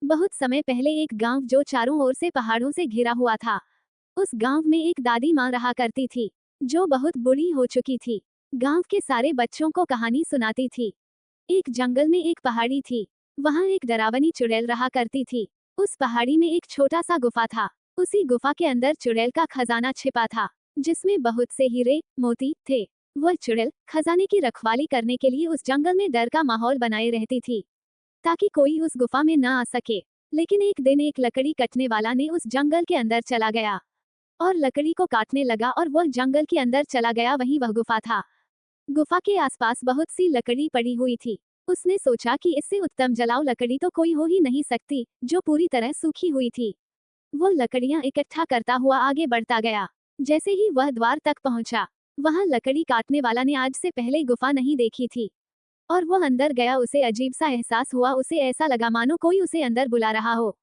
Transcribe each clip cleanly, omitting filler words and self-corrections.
बहुत समय पहले एक गांव जो चारों ओर से पहाड़ों से घिरा हुआ था। उस गांव में एक दादी माँ रहा करती थी, जो बहुत बूढ़ी हो चुकी थी। गांव के सारे बच्चों को कहानी सुनाती थी। एक जंगल में एक पहाड़ी थी। वहां एक डरावनी चुड़ैल रहा करती थी। उस पहाड़ी में एक छोटा सा गुफा था। उसी गुफा के अंदर चुड़ैल का खजाना छिपा था, जिसमें बहुत से हीरे मोती थे। वह चुड़ैल खजाने की रखवाली करने के लिए उस जंगल में डर का माहौल बनाए रहती थी, ताकि कोई उस गुफा में न आ सके। लेकिन एक दिन एक लकड़ी कटने वाला ने उस जंगल के अंदर चला गया और लकड़ी को काटने लगा और वह जंगल के अंदर चला गया। वहीं वह गुफा था। गुफा के आसपास बहुत सी लकड़ी पड़ी हुई थी। उसने सोचा कि इससे उत्तम जलाऊ लकड़ी तो कोई हो ही नहीं सकती, जो पूरी तरह सूखी हुई थी। वो लकड़ियां इकट्ठा करता हुआ आगे बढ़ता गया। जैसे ही वह द्वार तक पहुंचा, वहां लकड़ी काटने वाला ने आज से पहले गुफा नहीं देखी थी और वो अंदर गया। उसे अजीब सा एहसास हुआ। उसे ऐसा लगा मानो कोई उसे अंदर बुला रहा हो।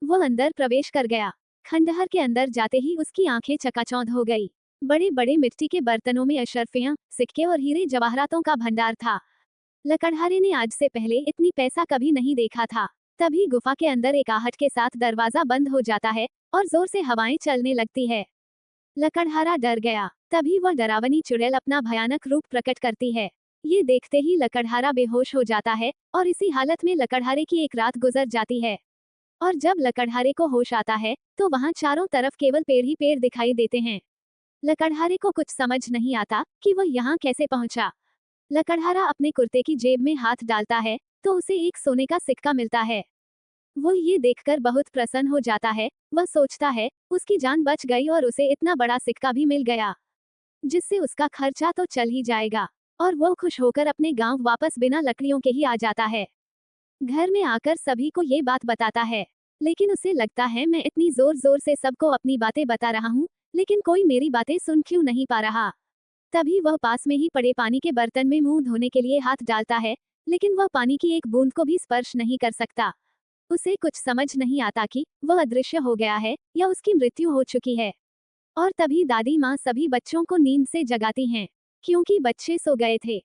वो अंदर प्रवेश कर गया। खंडहर के अंदर जाते ही उसकी आंखें चकाचौंध हो गई। बड़े बड़े मिट्टी के बर्तनों में अशर्फियां, सिक्के और हीरे जवाहरातों का भंडार था। लकड़हारे ने आज से पहले इतनी पैसा कभी नहीं देखा था। तभी गुफा के अंदर एक आहट के साथ दरवाजा बंद हो जाता है और जोर से हवाएं चलने लगती है। लकड़हारा डर गया। तभी वह डरावनी चुड़ैल अपना भयानक रूप प्रकट करती है। ये देखते ही लकड़हारा बेहोश हो जाता है और इसी हालत में लकड़हारे की एक रात गुजर जाती है। और जब लकड़हारे को होश आता है, तो वहां चारों तरफ केवल पेड़ ही पेड़ दिखाई देते हैं। लकड़हारे को कुछ समझ नहीं आता कि वह यहाँ कैसे पहुंचा। लकड़हारा अपने कुर्ते की जेब में हाथ डालता है, तो उसे एक सोने का सिक्का मिलता है। वो ये देखकर बहुत प्रसन्न हो जाता है। वह सोचता है उसकी जान बच गई और उसे इतना बड़ा सिक्का भी मिल गया, जिससे उसका खर्चा तो चल ही जाएगा। और वो खुश होकर अपने गांव वापस बिना लकड़ियों के ही आ जाता है। घर में आकर सभी को ये बात बताता है, लेकिन उसे लगता है मैं इतनी जोर जोर से सबको अपनी बातें बता रहा हूँ, लेकिन कोई मेरी बातें सुन क्यों नहीं पा रहा। तभी वह पास में ही पड़े पानी के बर्तन में मुंह धोने के लिए हाथ डालता है, लेकिन वह पानी की एक बूंद को भी स्पर्श नहीं कर सकता। उसे कुछ समझ नहीं आता कि वह अदृश्य हो गया है या उसकी मृत्यु हो चुकी है। और तभी दादी माँ सभी बच्चों को नींद से जगाती हैं, क्योंकि बच्चे सो गए थे।